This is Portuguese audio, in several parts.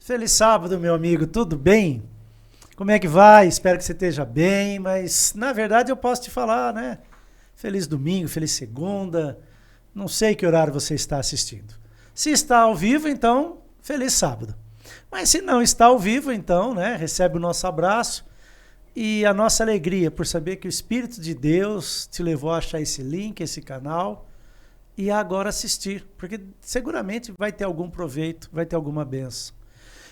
Feliz sábado, meu amigo, tudo bem? Como é que vai? Espero que você esteja bem, mas na verdade eu posso te falar, né? Feliz domingo, feliz segunda, não sei que horário você está assistindo. Se está ao vivo, então, feliz sábado. Mas se não está ao vivo, então, né? Recebe o nosso abraço e a nossa alegria por saber que o Espírito de Deus te levou a achar esse link, esse canal e agora assistir, porque seguramente vai ter algum proveito, vai ter alguma bênção.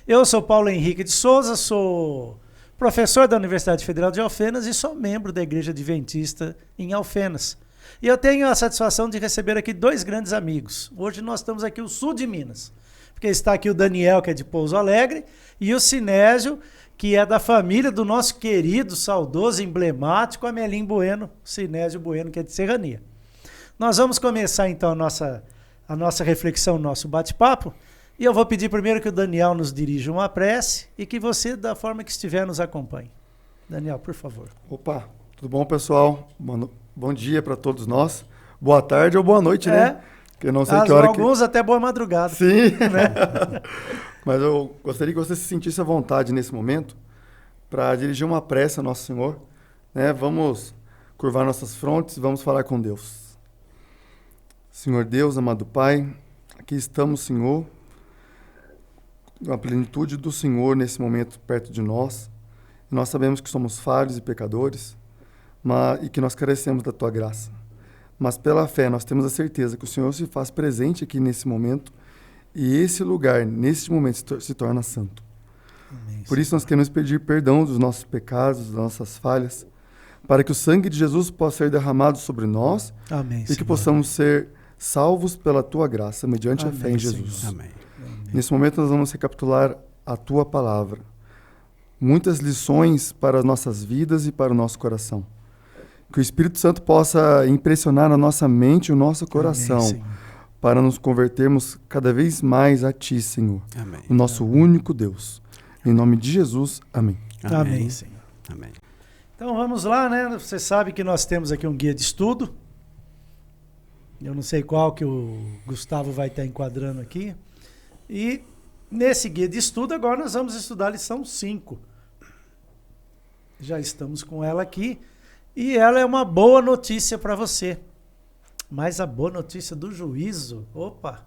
Eu sou Paulo Henrique de Souza, sou professor da Universidade Federal de Alfenas e sou membro da Igreja Adventista em Alfenas. E eu tenho a satisfação de receber aqui dois grandes amigos. Hoje nós estamos aqui no sul de Minas, porque está aqui o Daniel, que é de Pouso Alegre, e o Sinésio, que é da família do nosso querido, saudoso, emblemático Amelim Bueno, Sinésio Bueno, que é de Serrania. Nós vamos começar então a nossa reflexão, o nosso bate-papo. E eu vou pedir primeiro que o Daniel nos dirija uma prece e que você, da forma que estiver, nos acompanhe. Daniel, por favor. Opa, tudo bom, pessoal? Bom dia para todos nós. Boa tarde ou boa noite, né? Que eu não sei que hora alguns até boa madrugada. Sim, né? Mas eu gostaria que você se sentisse à vontade nesse momento para dirigir uma prece ao nosso Senhor, né? Vamos curvar nossas frontes e vamos falar com Deus. Senhor Deus, amado Pai, aqui estamos, Senhor, a plenitude do Senhor nesse momento perto de nós. E nós sabemos que somos falhos e pecadores, e que nós carecemos da Tua graça. Mas pela fé nós temos a certeza que o Senhor se faz presente aqui nesse momento e esse lugar, nesse momento, se torna santo. Amém. Por isso nós queremos pedir perdão dos nossos pecados, das nossas falhas, para que o sangue de Jesus possa ser derramado sobre nós. Amém, e que Senhor, possamos ser salvos pela Tua graça, mediante a fé em Jesus. Senhor. Amém. Nesse momento nós vamos recapitular a Tua palavra. Muitas lições para as nossas vidas e para o nosso coração. Que o Espírito Santo possa impressionar a nossa mente e o nosso coração. Amém, para nos convertermos cada vez mais a Ti, Senhor. Amém. O nosso único Deus. Em nome de Jesus, amém. Amém, Senhor. Amém. Então vamos lá, né? Você sabe que nós temos aqui um guia de estudo. Eu não sei qual que o Gustavo vai estar enquadrando aqui. E nesse guia de estudo, agora nós vamos estudar a lição 5. Já estamos com ela aqui. E ela é uma boa notícia para você. Mas a boa notícia do juízo, opa!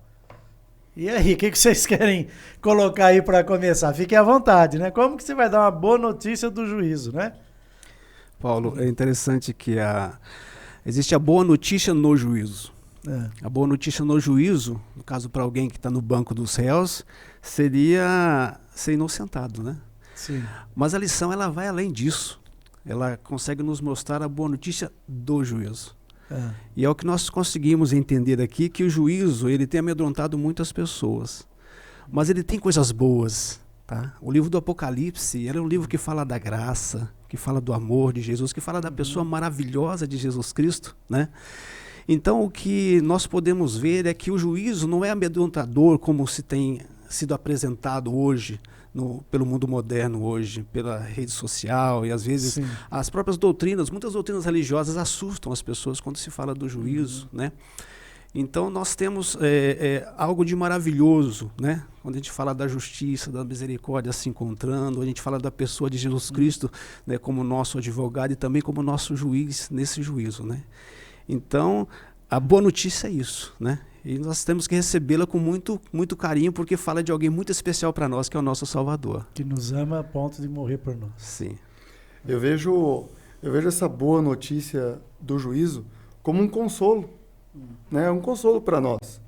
E aí, o que vocês querem colocar aí para começar? Fiquem à vontade, né? Como que você vai dar uma boa notícia do juízo, né? Paulo, é interessante que existe a boa notícia no juízo. A boa notícia no juízo, no caso para alguém que está no banco dos réus, seria ser inocentado, né? Sim. Mas a lição ela vai além disso. Ela consegue nos mostrar a boa notícia do juízo. E é o que nós conseguimos entender aqui, que o juízo ele tem amedrontado muitas pessoas. Mas ele tem coisas boas. Tá? O livro do Apocalipse ele é um livro que fala da graça, que fala do amor de Jesus, que fala da pessoa maravilhosa de Jesus Cristo, né? Então, o que nós podemos ver é que o juízo não é amedrontador como se tem sido apresentado hoje, pelo mundo moderno hoje, pela rede social, e às vezes Sim. as próprias doutrinas, muitas doutrinas religiosas assustam as pessoas quando se fala do juízo, né? Então, nós temos algo de maravilhoso, né? Quando a gente fala da justiça, da misericórdia se encontrando, a gente fala da pessoa de Jesus Cristo, né, como nosso advogado e também como nosso juiz nesse juízo, né? Então, a boa notícia é isso, né? E nós temos que recebê-la com muito, muito carinho, porque fala de alguém muito especial para nós, que é o nosso Salvador. Que nos ama a ponto de morrer por nós. Sim. Eu vejo essa boa notícia do juízo como um consolo, né? Um consolo para nós.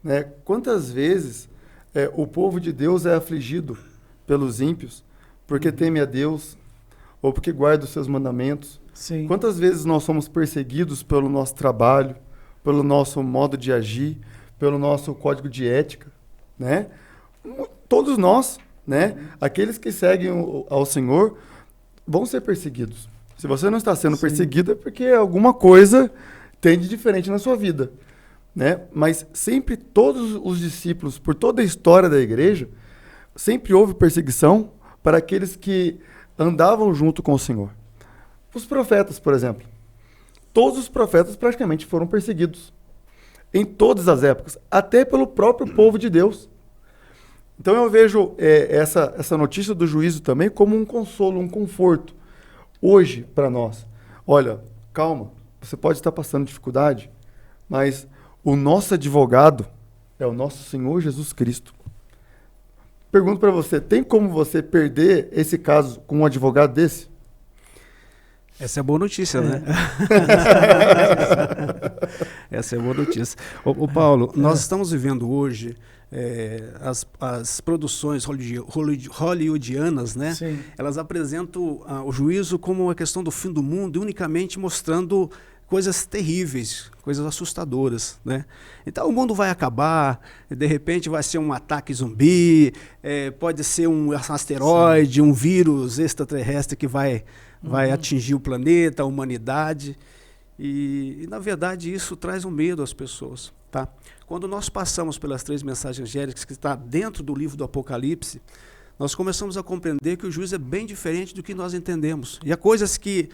Né? Quantas vezes o povo de Deus é afligido pelos ímpios, porque teme a Deus, ou porque guarda os seus mandamentos. Sim. Quantas vezes nós somos perseguidos pelo nosso trabalho, pelo nosso modo de agir, pelo nosso código de ética, né? Todos nós, né? Aqueles que seguem ao Senhor vão ser perseguidos. Se você não está sendo perseguido é porque alguma coisa tem de diferente na sua vida, né? Mas sempre todos os discípulos, por toda a história da igreja, sempre houve perseguição para aqueles que andavam junto com o Senhor. Os profetas, por exemplo. Todos os profetas praticamente foram perseguidos. Em todas as épocas. Até pelo próprio povo de Deus. Então eu vejo essa notícia do juízo também como um consolo, um conforto. Hoje, para nós. Olha, calma, você pode estar passando dificuldade, mas o nosso advogado é o nosso Senhor Jesus Cristo. Pergunto para você, tem como você perder esse caso com um advogado desse? Essa é boa notícia, né? Essa é boa notícia. Ô Paulo, nós estamos vivendo hoje as produções hollywoodianas, né? Sim. Elas apresentam o juízo como uma questão do fim do mundo, unicamente mostrando coisas terríveis, coisas assustadoras, né? Então o mundo vai acabar, de repente vai ser um ataque zumbi, pode ser um asteroide, um vírus extraterrestre que vai atingir o planeta, a humanidade. E, na verdade, isso traz um medo às pessoas. Tá? Quando nós passamos pelas 3 mensagens angélicas que está dentro do livro do Apocalipse, nós começamos a compreender que o juízo é bem diferente do que nós entendemos. E há coisas que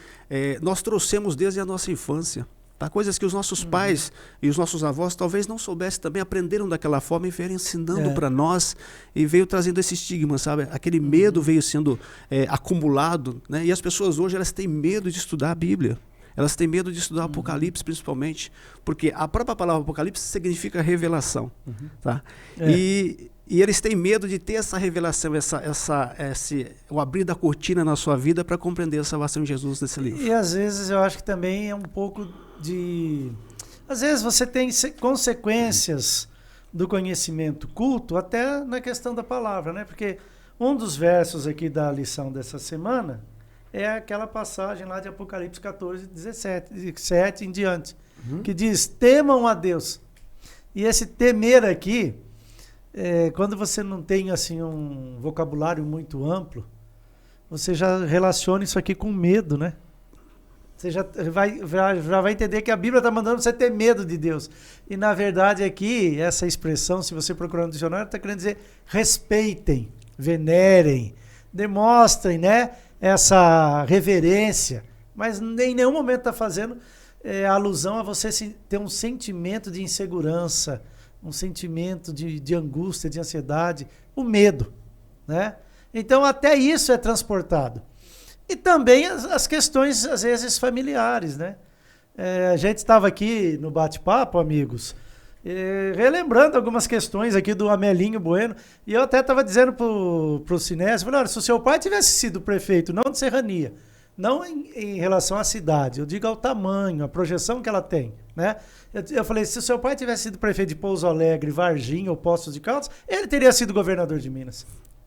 nós trouxemos desde a nossa infância. Tá? Coisas que os nossos pais e os nossos avós talvez não soubessem também, aprenderam daquela forma e vieram ensinando para nós e veio trazendo esse estigma, sabe? Aquele medo veio sendo acumulado, né? E as pessoas hoje elas têm medo de estudar a Bíblia. Elas têm medo de estudar Apocalipse, principalmente, porque a própria palavra Apocalipse significa revelação. Tá? E eles têm medo de ter essa revelação, o abrir da cortina na sua vida para compreender a salvação de Jesus nesse livro. E às vezes eu acho que também é um pouco às vezes você tem consequências do conhecimento culto até na questão da palavra, né? Porque um dos versos aqui da lição dessa semana é aquela passagem lá de Apocalipse 14, 17 em diante, que diz, temam a Deus. E esse temer aqui, quando você não tem assim um vocabulário muito amplo, você já relaciona isso aqui com medo, né? Você já vai entender que a Bíblia está mandando você ter medo de Deus. E na verdade aqui, essa expressão, se você procurar no dicionário, está querendo dizer respeitem, venerem, demonstrem, né? Essa reverência, mas em nenhum momento está fazendo alusão a você ter um sentimento de insegurança, um sentimento de angústia, de ansiedade, o medo, né? Então até isso é transportado. E também as questões, às vezes, familiares, né? A gente estava aqui no bate-papo, amigos, relembrando algumas questões aqui do Amelinho Bueno, e eu até estava dizendo pro Sinésio, falei, olha, se o seu pai tivesse sido prefeito, não de Serrania, não em relação à cidade, eu digo ao tamanho, a projeção que ela tem, né? Eu falei, se o seu pai tivesse sido prefeito de Pouso Alegre, Varginha ou Poços de Caldas, ele teria sido governador de Minas.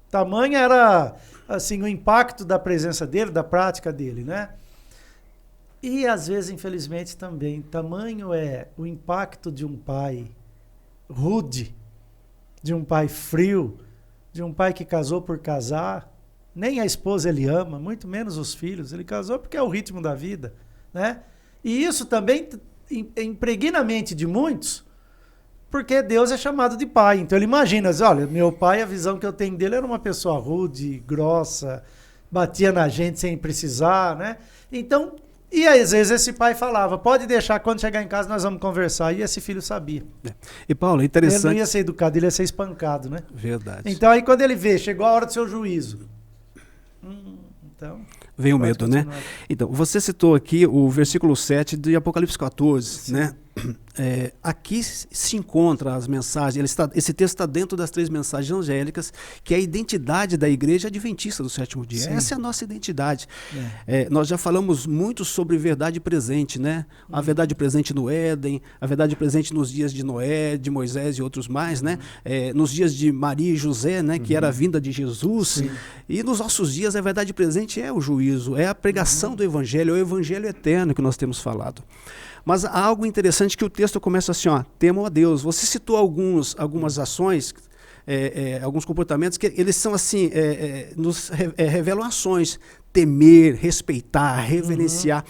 Tamanho era, assim, o impacto da presença dele, da prática dele, né? E, às vezes, infelizmente, também, tamanho é o impacto de um pai rude, de um pai frio, de um pai que casou por casar. Nem a esposa ele ama, muito menos os filhos. Ele casou porque é o ritmo da vida, né? E isso também impregna a mente de muitos, porque Deus é chamado de pai. Então ele imagina, olha, meu pai, a visão que eu tenho dele era uma pessoa rude, grossa, batia na gente sem precisar, né? Então... E aí, às vezes esse pai falava, pode deixar, quando chegar em casa nós vamos conversar. E esse filho sabia. E Paulo, é interessante... Ele não ia ser educado, ele ia ser espancado, né? Verdade. Então aí quando ele vê, chegou a hora do seu juízo. Então... Vem o medo, né? Então, você citou aqui o versículo 7 de Apocalipse 14, sim, né? Aqui se encontra as mensagens, esse texto está dentro das 3 mensagens angélicas, que é a identidade da igreja adventista do sétimo dia. Sim. Essa é a nossa identidade. Nós já falamos muito sobre verdade presente, né? A verdade presente no Éden, a verdade presente nos dias de Noé, de Moisés e outros mais, né? Nos dias de Maria e José, né? Que era a vinda de Jesus. Sim. E nos nossos dias a verdade presente é o juízo, é a pregação do evangelho, é o evangelho eterno que nós temos falado. Mas há algo interessante que o texto começa assim, ó, temam a Deus. Você citou algumas ações, alguns comportamentos que eles são assim, nos revelam ações, temer, respeitar, reverenciar.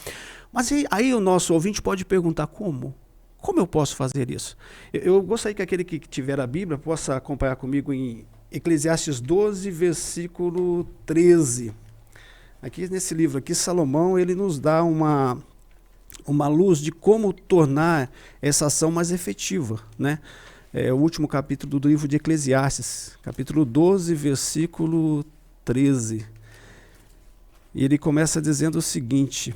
Mas aí o nosso ouvinte pode perguntar como? Como eu posso fazer isso? Eu gostaria que aquele que tiver a Bíblia possa acompanhar comigo em Eclesiastes 12, versículo 13. Aqui nesse livro aqui, Salomão, ele nos dá uma luz de como tornar essa ação mais efetiva, né? É o último capítulo do livro de Eclesiastes, capítulo 12, versículo 13. E ele começa dizendo o seguinte: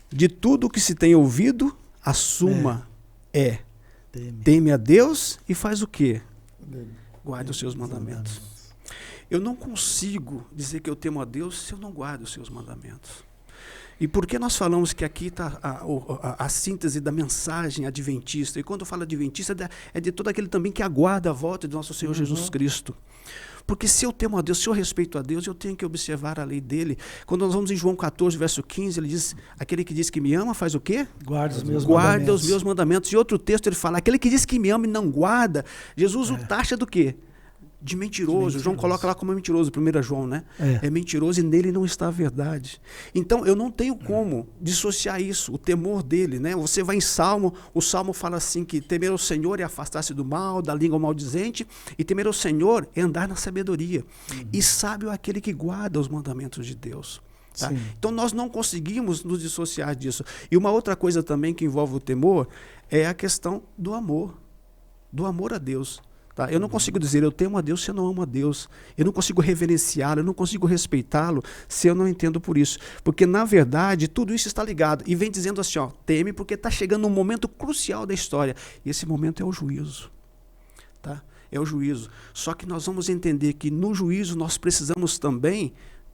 de tudo que se tem ouvido, a suma teme a Deus e faz o quê? Guarda os seus mandamentos. Eu não consigo dizer que eu temo a Deus se eu não guardo os seus mandamentos. E por que nós falamos que aqui está a síntese da mensagem adventista? E quando fala adventista, é de todo aquele também que aguarda a volta de nosso Senhor Jesus Cristo. Porque se eu temo a Deus, se eu respeito a Deus, eu tenho que observar a lei dele. Quando nós vamos em João 14, verso 15, ele diz, aquele que diz que me ama faz o quê? Guarda os meus mandamentos. E outro texto ele fala, aquele que diz que me ama e não guarda, Jesus o taxa do quê? De mentiroso. João coloca lá como mentiroso, 1 João, né? É mentiroso e nele não está a verdade. Então, eu não tenho como dissociar isso, o temor dele, né? Você vai em Salmo, o Salmo fala assim que temer o Senhor é afastar-se do mal, da língua maldizente, e temer o Senhor é andar na sabedoria. E sábio é aquele que guarda os mandamentos de Deus. Tá? Então, nós não conseguimos nos dissociar disso. E uma outra coisa também que envolve o temor é a questão do amor a Deus. Tá? Eu não consigo dizer eu temo a Deus se eu não amo a Deus. Eu não consigo reverenciá-lo, eu não consigo respeitá-lo se eu não entendo por isso. Porque, na verdade, tudo isso está ligado. E vem dizendo assim, ó, teme porque está chegando um momento crucial da história. E esse momento é o juízo. Tá? É o juízo. Só que nós vamos entender que no juízo nós precisamos também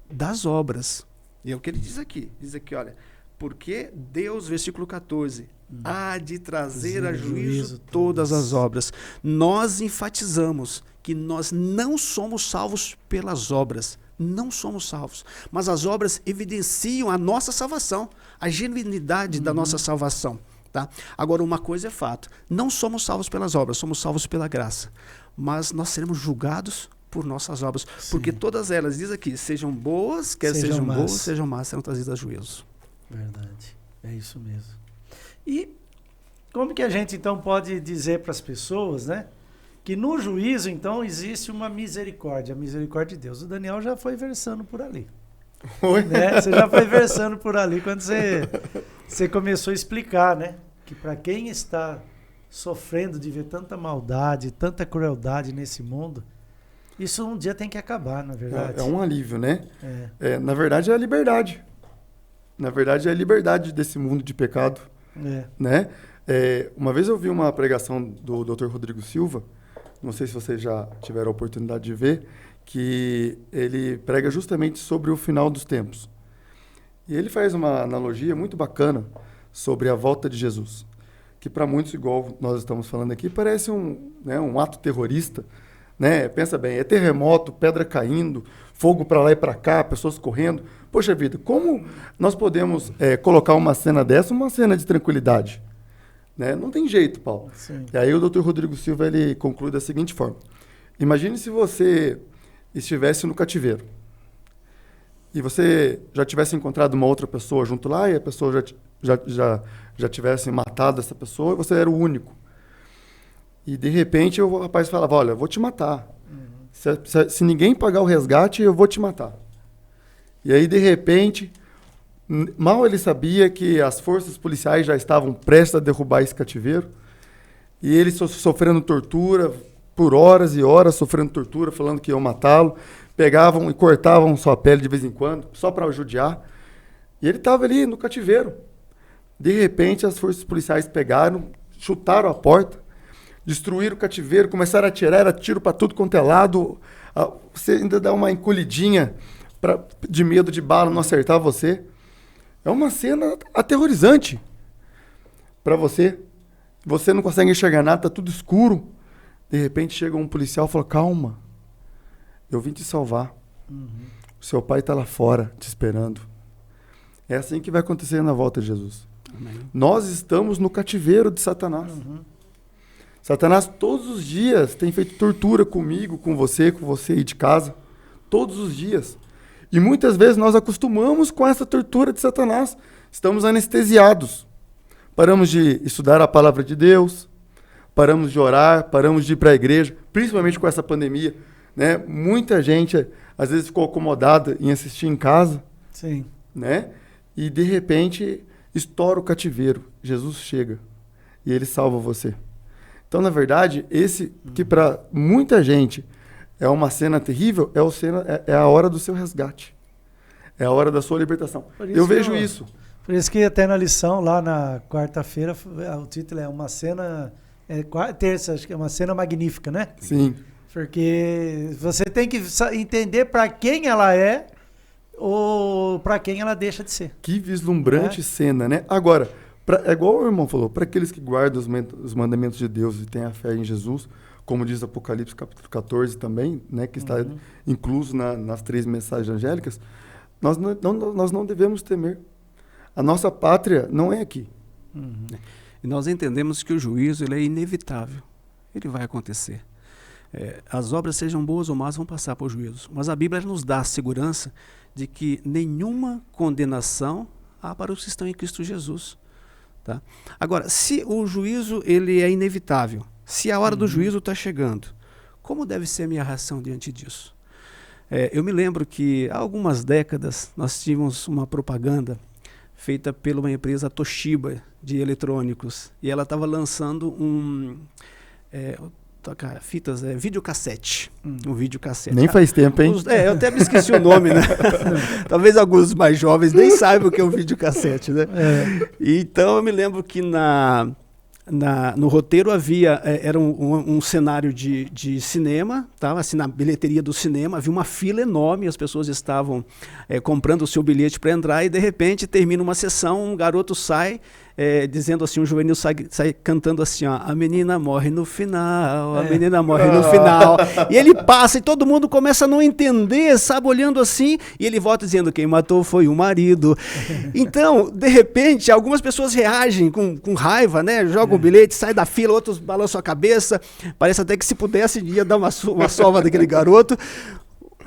das obras. E é o que ele diz aqui. Diz aqui, olha, porque Deus, versículo 14, há de trazer a juízo todas as obras. Nós enfatizamos que nós não somos salvos pelas obras. Não somos salvos. Mas as obras evidenciam a nossa salvação, a genuinidade da nossa salvação. Tá? Agora, uma coisa é fato. Não somos salvos pelas obras, somos salvos pela graça. Mas nós seremos julgados por nossas obras. Sim. Porque todas elas, diz aqui, sejam boas, quer sejam boas, sejam más, serão trazidas a juízo. Verdade. É isso mesmo. E como que a gente, então, pode dizer para as pessoas, né, que no juízo, então, existe uma misericórdia, a misericórdia de Deus. O Daniel já foi versando por ali. Oi? Né? Você já foi versando por ali quando você começou a explicar, né, que para quem está sofrendo de ver tanta maldade, tanta crueldade nesse mundo, isso um dia tem que acabar, na verdade. É um alívio, né? Na verdade, é a liberdade. Na verdade, é a liberdade desse mundo de pecado. Né? Uma vez eu vi uma pregação do Dr. Rodrigo Silva, não sei se vocês já tiveram a oportunidade de ver, que ele prega justamente sobre o final dos tempos. E ele faz uma analogia muito bacana sobre a volta de Jesus, que para muitos, igual nós estamos falando aqui, parece um ato terrorista. Né? Pensa bem, é terremoto, pedra caindo, fogo para lá e para cá, pessoas correndo. Poxa vida, como nós podemos colocar uma cena dessa, uma cena de tranquilidade? Né? Não tem jeito, Paulo. Sim. E aí o Dr. Rodrigo Silva ele conclui da seguinte forma. Imagine se você estivesse no cativeiro e você já tivesse encontrado uma outra pessoa junto lá e a pessoa já tivesse matado essa pessoa e você era o único. E, de repente, o rapaz falava, olha, eu vou te matar. Se ninguém pagar o resgate, eu vou te matar. E aí, de repente, mal ele sabia que as forças policiais já estavam prestes a derrubar esse cativeiro. E ele sofrendo tortura, por horas e horas sofrendo tortura, falando que iam matá-lo. Pegavam e cortavam sua pele de vez em quando, só para judiar. E ele estava ali no cativeiro. De repente, as forças policiais pegaram, chutaram a porta, destruíram o cativeiro, começaram a atirar, era tiro para tudo quanto é lado. Você ainda dá uma encolhidinha de medo de bala não acertar você. É uma cena aterrorizante para você. Você não consegue enxergar nada, está tudo escuro. De repente chega um policial e fala, calma, eu vim te salvar. O seu pai está lá fora te esperando. É assim que vai acontecer na volta de Jesus. Amém. Nós estamos no cativeiro de Satanás. Satanás todos os dias tem feito tortura comigo, com você e de casa. Todos os dias. E muitas vezes nós acostumamos com essa tortura de Satanás. Estamos anestesiados. Paramos de estudar a palavra de Deus, paramos de orar, paramos de ir para a igreja, principalmente com essa pandemia. Né? Muita gente, às vezes, ficou acomodada em assistir em casa. Sim. Né? E, de repente, estoura o cativeiro. Jesus chega e ele salva você. Então, na verdade, esse que para muita gente é uma cena terrível, é a hora do seu resgate. É a hora da sua libertação. Eu vejo isso. Por isso que até na lição, lá na quarta-feira, o título é uma cena... terça, acho que é uma cena magnífica, né? Sim. Porque você tem que entender para quem ela é ou para quem ela deixa de ser. Que vislumbrante cena, né? Agora, é igual o irmão falou, para aqueles que guardam os mandamentos de Deus e têm a fé em Jesus, como diz Apocalipse capítulo 14 também, né, que está incluso nas 3 mensagens angélicas, nós não devemos temer. A nossa pátria não é aqui. E nós entendemos que o juízo ele é inevitável. Ele vai acontecer. As obras, sejam boas ou más, vão passar por juízo. Mas a Bíblia nos dá a segurança de que nenhuma condenação há para os que estão em Cristo Jesus. Tá? Agora, se o juízo ele é inevitável, se a hora do juízo está chegando, como deve ser a minha reação diante disso? Eu me lembro que há algumas décadas nós tínhamos uma propaganda feita por uma empresa Toshiba de eletrônicos e ela estava lançando videocassete. Um videocassete. Nem faz tempo, hein? Eu até me esqueci o nome, né? Talvez alguns mais jovens nem saibam o que é um videocassete, né? Então eu me lembro que no roteiro era um cenário de cinema, tá? Assim, na bilheteria do cinema havia uma fila enorme, as pessoas estavam comprando o seu bilhete para entrar e de repente termina uma sessão, um garoto sai dizendo assim, um juvenil sai cantando assim, ó, a menina morre no final, a menina morre no final. E ele passa e todo mundo começa a não entender, sabe, olhando assim, e ele volta dizendo, quem matou foi o marido. Então, de repente, algumas pessoas reagem com raiva, né? Jogam o bilhete, sai da fila, outros balançam a cabeça, parece até que se pudesse ia dar uma sova daquele garoto.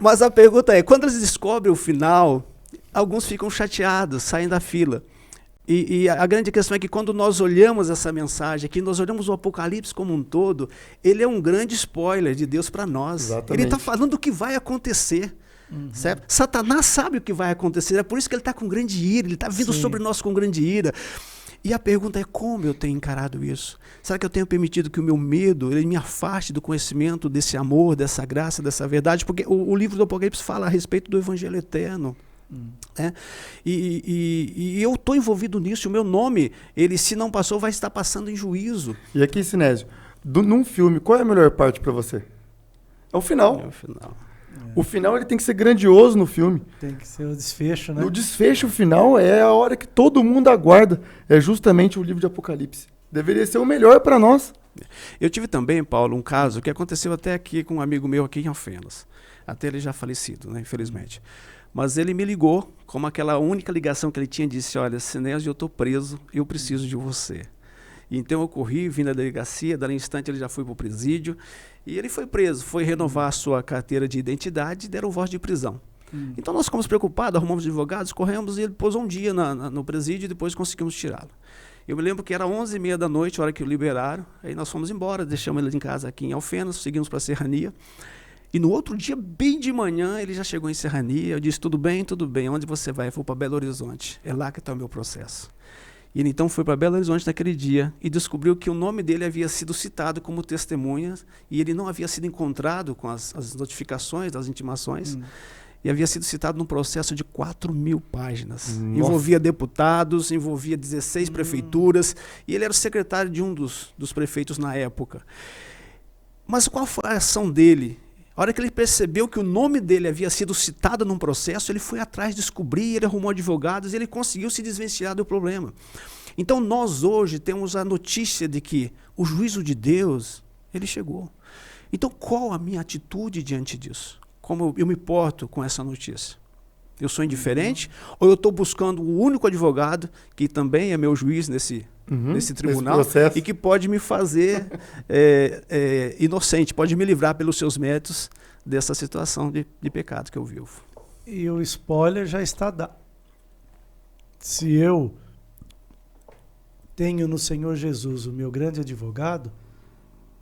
Mas a pergunta é, quando eles descobrem o final, alguns ficam chateados, saem da fila. E a grande questão é que quando nós olhamos essa mensagem aqui, nós olhamos o Apocalipse como um todo, ele é um grande spoiler de Deus para nós. Exatamente. Ele está falando o que vai acontecer. Certo? Satanás sabe o que vai acontecer, é por isso que ele está com grande ira, ele está vindo sobre nós com grande ira. E a pergunta é como eu tenho encarado isso? Será que eu tenho permitido que o meu medo ele me afaste do conhecimento, desse amor, dessa graça, dessa verdade? Porque o livro do Apocalipse fala a respeito do Evangelho Eterno. E eu estou envolvido nisso, o meu nome, ele se não passou, vai estar passando em juízo. E aqui, Sinésio, num filme, qual é a melhor parte para você? É o final. É o final. O final ele tem que ser grandioso no filme. Tem que ser o desfecho, né? O desfecho final é a hora que todo mundo aguarda. É justamente o livro de Apocalipse. Deveria ser o melhor para nós. Eu tive também, Paulo, um caso que aconteceu até aqui com um amigo meu aqui em Alfenas. Até ele já falecido, né, infelizmente. Mas ele me ligou, como aquela única ligação que ele tinha, disse, olha, Sinésio, eu estou preso, eu preciso de você. E então eu corri, vim da delegacia, dali instante ele já foi para o presídio, e ele foi preso, foi renovar a sua carteira de identidade e deram voz de prisão. Então nós ficamos preocupados, arrumamos advogados, corremos e ele pôs um dia no presídio e depois conseguimos tirá-lo. Eu me lembro que era 11h30 da noite, a hora que o liberaram, aí nós fomos embora, deixamos ele em casa aqui em Alfenas, seguimos para a Serrania. E no outro dia, bem de manhã, ele já chegou em Serrania. Eu disse, tudo bem, onde você vai? Eu vou para Belo Horizonte, é lá que está o meu processo. E ele então foi para Belo Horizonte naquele dia e descobriu que o nome dele havia sido citado como testemunha e ele não havia sido encontrado com as notificações das intimações e havia sido citado num processo de 4.000 páginas. Nossa. Envolvia deputados, envolvia 16 prefeituras e ele era o secretário de um dos prefeitos na época. Mas qual foi a ação dele? A hora que ele percebeu que o nome dele havia sido citado num processo, ele foi atrás descobrir, ele arrumou advogados e ele conseguiu se desvencilhar do problema. Então nós hoje temos a notícia de que o juízo de Deus, ele chegou. Então qual a minha atitude diante disso? Como eu me porto com essa notícia? Eu sou indiferente ou eu estou buscando o único advogado, que também é meu juiz nesse tribunal, e que pode me fazer inocente, pode me livrar pelos seus méritos dessa situação de pecado que eu vivo. E o spoiler já está dado. Se eu tenho no Senhor Jesus o meu grande advogado,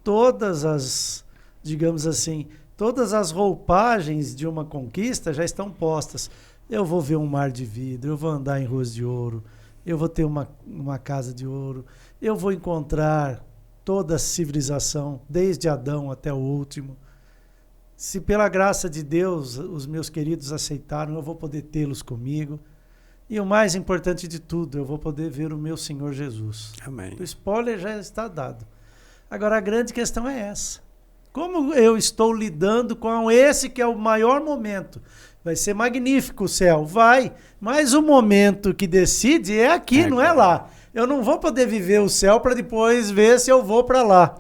todas as, digamos assim, todas as roupagens de uma conquista já estão postas. Eu vou ver um mar de vidro, eu vou andar em ruas de ouro, eu vou ter uma casa de ouro, eu vou encontrar toda a civilização, desde Adão até o último. Se pela graça de Deus os meus queridos aceitaram, eu vou poder tê-los comigo. E o mais importante de tudo, eu vou poder ver o meu Senhor Jesus. Amém. O spoiler já está dado. Agora, a grande questão é essa. Como eu estou lidando com esse que é o maior momento? Vai ser magnífico o céu, vai. Mas o momento que decide é aqui, não é lá. Eu não vou poder viver o céu para depois ver se eu vou para lá.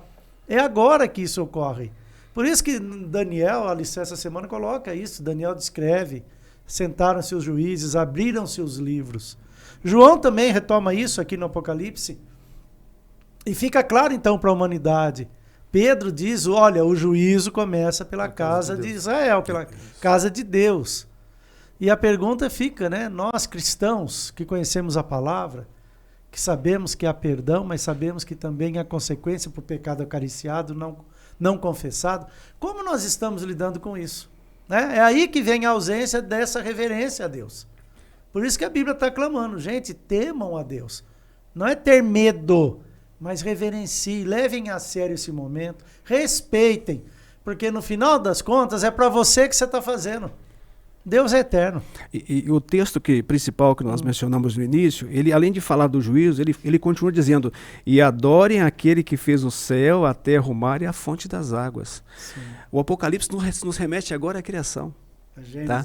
É agora que isso ocorre. Por isso que Daniel, Alice, essa semana coloca isso. Daniel descreve. Sentaram-se os juízes, abriram-se os livros. João também retoma isso aqui no Apocalipse. E fica claro então para a humanidade. Pedro diz, olha, o juízo começa pela casa de Israel, pela casa de Deus. E a pergunta fica, né? Nós cristãos que conhecemos a palavra, que sabemos que há perdão, mas sabemos que também há consequência para o pecado acariciado, não confessado, como nós estamos lidando com isso? Né? É aí que vem a ausência dessa reverência a Deus. Por isso que a Bíblia está clamando, gente, temam a Deus. Não é ter medo, mas reverenciem, levem a sério esse momento, respeitem, porque no final das contas é para você que você está fazendo. Deus é eterno. E o texto principal que nós mencionamos no início, ele, além de falar do juízo, ele continua dizendo, e adorem aquele que fez o céu, a terra, o mar e a fonte das águas. Sim. O Apocalipse nos remete agora à criação. Tá?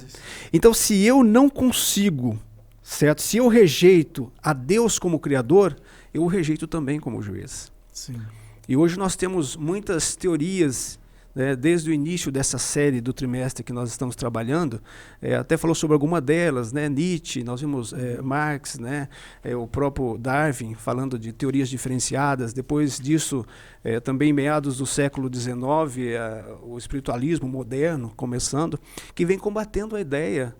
Então, se eu não consigo, certo? Se eu rejeito a Deus como Criador, eu o rejeito também como juiz. Sim. E hoje nós temos muitas teorias, né, desde o início dessa série do trimestre que nós estamos trabalhando, até falou sobre alguma delas, né, Nietzsche, nós vimos Marx, né, o próprio Darwin falando de teorias diferenciadas. Depois disso, também meados do século XIX, o espiritualismo moderno começando, que vem combatendo a ideia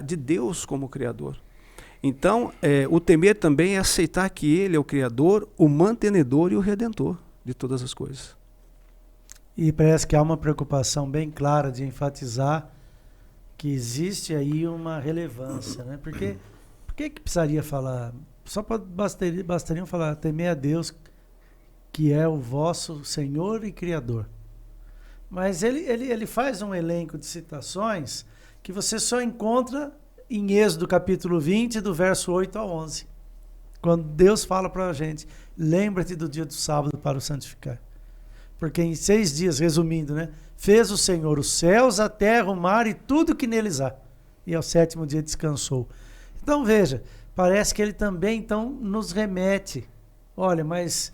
de Deus como Criador. Então, o temer também é aceitar que Ele é o Criador, o mantenedor e o Redentor de todas as coisas. E parece que há uma preocupação bem clara de enfatizar que existe aí uma relevância, né? Porque por que precisaria falar? Só bastariam falar, temer a Deus, que é o vosso Senhor e Criador. Mas ele faz um elenco de citações que você só encontra em Êxodo capítulo 20, do verso 8 a 11. Quando Deus fala para a gente, lembra-te do dia do sábado para o santificar. Porque em 6 dias, resumindo, né, fez o Senhor os céus, a terra, o mar e tudo que neles há. E ao 7º dia descansou. Então veja, parece que ele também então nos remete. Olha, mas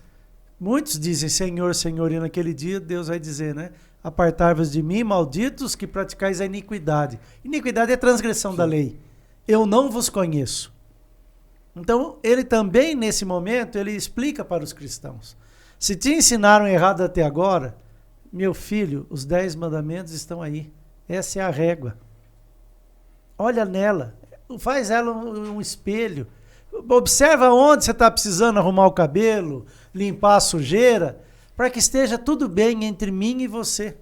muitos dizem Senhor, Senhor, e naquele dia Deus vai dizer, né? Apartai-vos de mim, malditos, que praticais a iniquidade. Iniquidade é transgressão da lei. Eu não vos conheço. Então, ele também, nesse momento, ele explica para os cristãos. Se te ensinaram errado até agora, meu filho, os 10 mandamentos estão aí. Essa é a régua. Olha nela. Faz ela um espelho. Observa onde você está precisando arrumar o cabelo, limpar a sujeira, para que esteja tudo bem entre mim e você.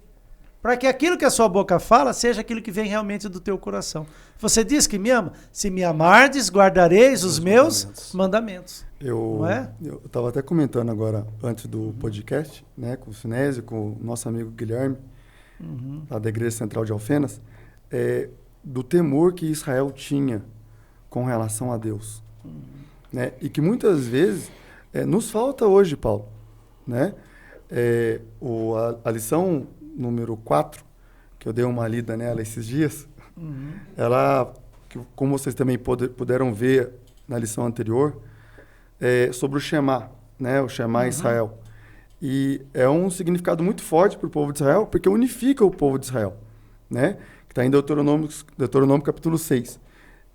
Para que aquilo que a sua boca fala seja aquilo que vem realmente do teu coração. Você diz que me ama? Se me amardes, guardareis os meus mandamentos. Eu estava até comentando agora, antes do podcast, né, com o Sinésio, com o nosso amigo Guilherme, lá da Igreja Central de Alfenas, do temor que Israel tinha com relação a Deus. Né? E que muitas vezes nos falta hoje, Paulo. Né? A lição número 4, que eu dei uma lida nela esses dias, ela, como vocês também puderam ver na lição anterior, sobre o Shema, né? O Shema Israel. E é um significado muito forte para o povo de Israel, porque unifica o povo de Israel, né? Que está em Deuteronômio capítulo 6,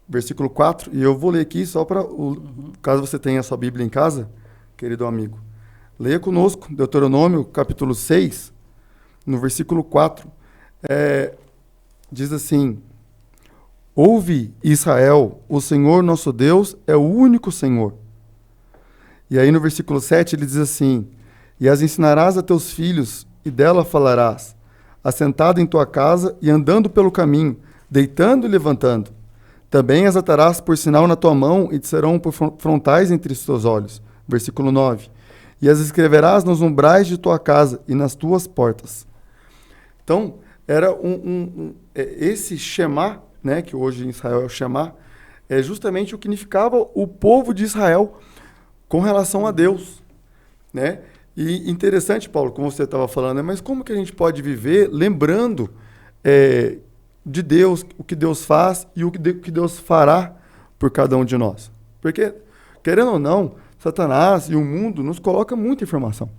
versículo 4, e eu vou ler aqui só para, caso você tenha a sua Bíblia em casa, querido amigo. Leia conosco, Deuteronômio capítulo 6, no versículo 4, diz assim: ouve, Israel, o Senhor nosso Deus é o único Senhor. E aí no versículo 7 ele diz assim: e as ensinarás a teus filhos, e dela falarás, assentado em tua casa e andando pelo caminho, deitando e levantando. Também as atarás por sinal na tua mão, e te serão por frontais entre os teus olhos. Versículo 9. e as escreverás nos umbrais de tua casa e nas tuas portas. Então, era esse Shema, né, que hoje em Israel é o Shema, é justamente o que significava o povo de Israel com relação a Deus, né? E interessante, Paulo, como você estava falando, né, mas como que a gente pode viver lembrando de Deus, o que Deus faz e o que Deus fará por cada um de nós? Porque, querendo ou não, Satanás e o mundo nos coloca muita informação,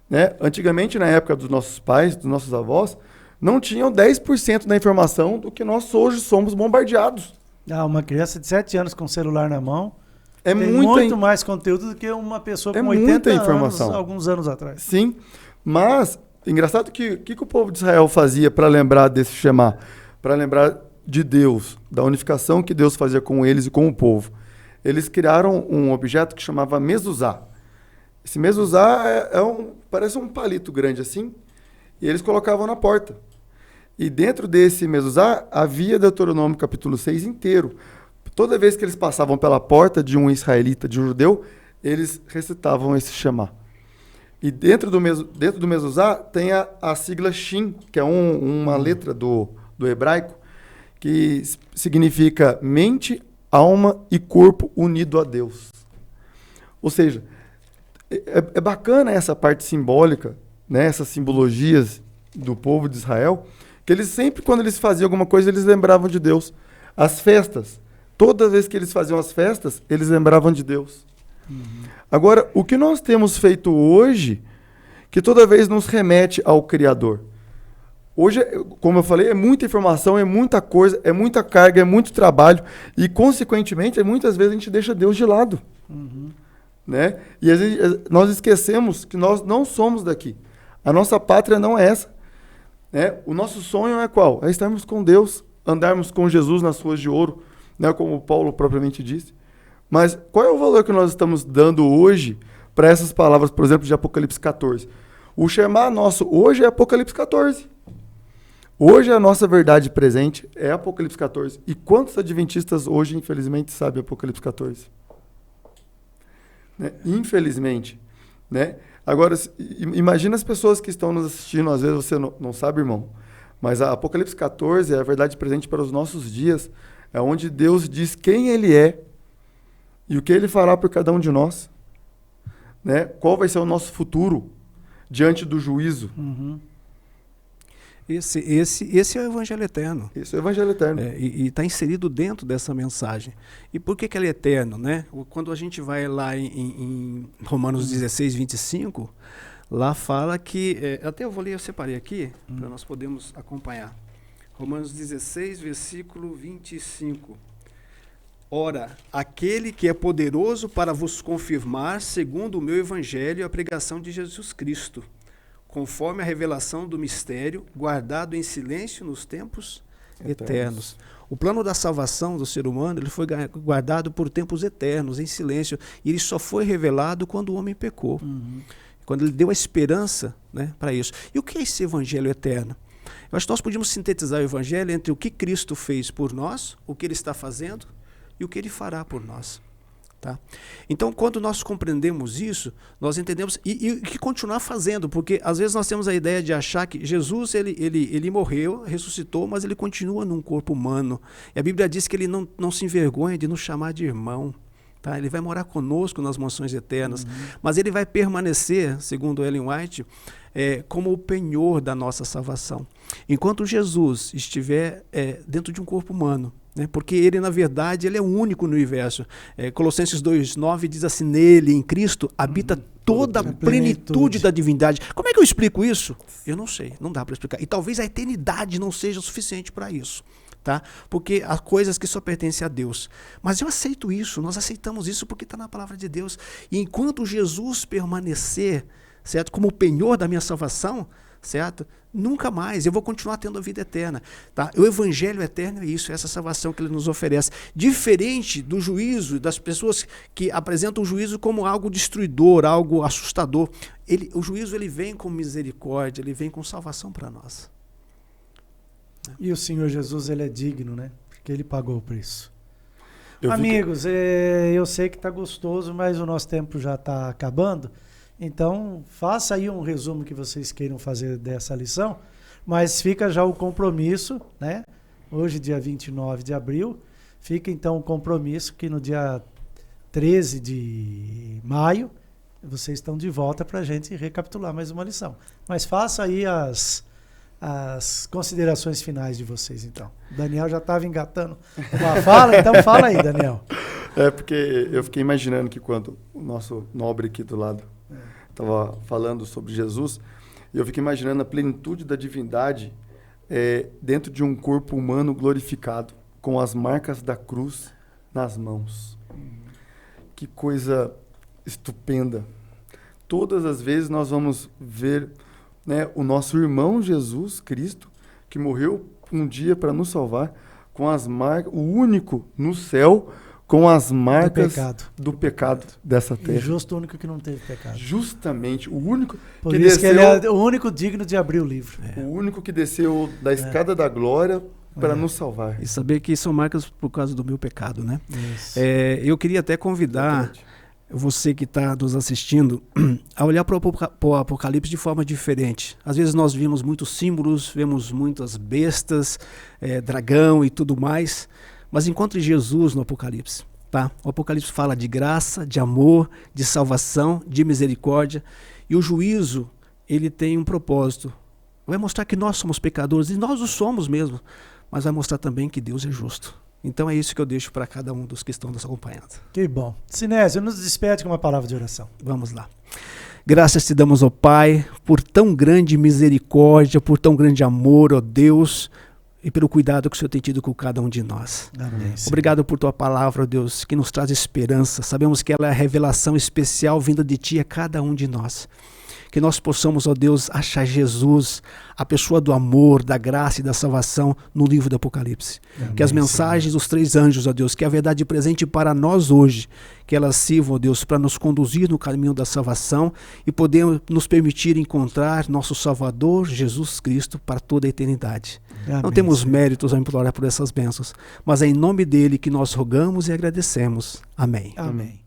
né? Antigamente, na época dos nossos pais, dos nossos avós, não tinham 10% da informação do que nós hoje somos bombardeados. Uma criança de 7 anos com o celular na mão tem muito mais conteúdo do que uma pessoa com 80 informação. anos, alguns anos atrás. Sim, mas, engraçado que o povo de Israel fazia para lembrar desse Shema, para lembrar de Deus, da unificação que Deus fazia com eles e com o povo. Eles criaram um objeto que chamava mezuzá. Esse mezuzá parece um palito grande assim, e eles colocavam na porta. E dentro desse mezuzá havia Deuteronômio capítulo 6 inteiro. Toda vez que eles passavam pela porta de um israelita, de um judeu, eles recitavam esse Shema. E dentro do mezuzá tem a sigla Shin, que é uma letra do hebraico, que significa mente, alma e corpo unido a Deus. Ou seja, é bacana essa parte simbólica, né, essas simbologias do povo de Israel, que eles sempre, quando eles faziam alguma coisa, eles lembravam de Deus. As festas, toda vez que eles faziam as festas, eles lembravam de Deus. Agora, o que nós temos feito hoje, que toda vez nos remete ao Criador. Hoje, como eu falei, é muita informação, é muita coisa, é muita carga, é muito trabalho, e, consequentemente, muitas vezes a gente deixa Deus de lado. Né? E nós esquecemos que nós não somos daqui. A nossa pátria não é essa. Né? O nosso sonho é qual? É estarmos com Deus, andarmos com Jesus nas ruas de ouro, né? Como o Paulo propriamente disse. Mas qual é o valor que nós estamos dando hoje para essas palavras, por exemplo, de Apocalipse 14? O Shema nosso hoje é Apocalipse 14. Hoje a nossa verdade presente é Apocalipse 14. E quantos adventistas hoje, infelizmente, sabem Apocalipse 14? Né? Infelizmente. Né? Agora, imagina as pessoas que estão nos assistindo, às vezes você não sabe, irmão, mas a Apocalipse 14 é a verdade presente para os nossos dias, é onde Deus diz quem Ele é e o que Ele fará por cada um de nós. Né? Qual vai ser o nosso futuro diante do juízo. Esse é o Evangelho Eterno. Esse é o Evangelho Eterno. E está inserido dentro dessa mensagem. E por que ele é eterno? Né? Quando a gente vai lá em Romanos 16, 25, lá fala que... até eu separei aqui, para nós podermos acompanhar. Romanos 16, versículo 25. Ora, aquele que é poderoso para vos confirmar, segundo o meu Evangelho, a pregação de Jesus Cristo, conforme a revelação do mistério, guardado em silêncio nos tempos eternos. O plano da salvação do ser humano ele foi guardado por tempos eternos, em silêncio, e ele só foi revelado quando o homem pecou. Quando ele deu a esperança, né, para isso. E o que é esse evangelho eterno? Eu acho que nós podíamos sintetizar o evangelho entre o que Cristo fez por nós, o que ele está fazendo e o que ele fará por nós. Tá? Então, quando nós compreendemos isso, nós entendemos e que continuar fazendo, porque às vezes nós temos a ideia de achar que Jesus ele morreu, ressuscitou, mas ele continua num corpo humano. E a Bíblia diz que ele não se envergonha de nos chamar de irmão. Tá? Ele vai morar conosco nas mansões eternas, mas ele vai permanecer, segundo Ellen White, como o penhor da nossa salvação. Enquanto Jesus estiver dentro de um corpo humano, né? Porque ele, na verdade, ele é o único no universo. Colossenses 2,9 diz assim, nele, em Cristo, habita toda a plenitude da divindade. Como é que eu explico isso? Eu não sei, não dá para explicar. E talvez a eternidade não seja suficiente para isso. Tá? Porque há coisas que só pertencem a Deus. Mas eu aceito isso, nós aceitamos isso porque está na palavra de Deus. E enquanto Jesus permanecer, certo, como o penhor da minha salvação, certo? Nunca mais, eu vou continuar tendo a vida eterna. Tá? O evangelho eterno é isso, é essa salvação que ele nos oferece. Diferente do juízo, das pessoas que apresentam o juízo como algo destruidor, algo assustador. O juízo ele vem com misericórdia, ele vem com salvação para nós. E o Senhor Jesus, ele é digno, né? Porque ele pagou o preço. Amigos, eu sei que está gostoso, mas o nosso tempo já está acabando. Então, faça aí um resumo que vocês queiram fazer dessa lição, mas fica já o compromisso, né? Hoje, dia 29 de abril, fica então o compromisso que no dia 13 de maio, vocês estão de volta para a gente recapitular mais uma lição. Mas faça aí as considerações finais de vocês, então. O Daniel já estava engatando uma fala, então fala aí, Daniel. Porque eu fiquei imaginando que quando o nosso nobre aqui do lado estava falando sobre Jesus, eu fiquei imaginando a plenitude da divindade dentro de um corpo humano glorificado, com as marcas da cruz nas mãos. Que coisa estupenda. Todas as vezes nós vamos ver, né, o nosso irmão Jesus Cristo, que morreu um dia para nos salvar, com as marcas, o único no céu, com as marcas do pecado dessa terra. E justo o único que não teve pecado. Justamente, o único Por que isso desceu, que ele é o único digno de abrir o livro. o único que desceu da escada da glória para nos salvar. E saber que são marcas por causa do meu pecado, né? Isso. Eu queria até convidar você que está nos assistindo a olhar para o Apocalipse de forma diferente. Às vezes nós vimos muitos símbolos, vemos muitas bestas, dragão e tudo mais, mas encontre Jesus no Apocalipse. Tá? O Apocalipse fala de graça, de amor, de salvação, de misericórdia, e o juízo, ele tem um propósito. Vai mostrar que nós somos pecadores, e nós o somos mesmo, mas vai mostrar também que Deus é justo. Então é isso que eu deixo para cada um dos que estão nos acompanhando. Que bom. Sinésio, nos despede com uma palavra de oração. Vamos lá. Graças te damos, ó Pai, por tão grande misericórdia, por tão grande amor, ó Deus, e pelo cuidado que o Senhor tem tido com cada um de nós. Amém. Obrigado por tua palavra, ó Deus, que nos traz esperança. Sabemos que ela é a revelação especial vinda de ti a cada um de nós. Que nós possamos, ó Deus, achar Jesus, a pessoa do amor, da graça e da salvação no livro do Apocalipse. Amém, que as mensagens dos 3 anjos, ó Deus, que é a verdade presente para nós hoje, que elas sirvam, ó Deus, para nos conduzir no caminho da salvação e poder nos permitir encontrar nosso Salvador, Jesus Cristo, para toda a eternidade. Amém, Não temos Senhor. méritos a implorar por essas bênçãos, mas é em nome dele que nós rogamos e agradecemos. Amém. Amém.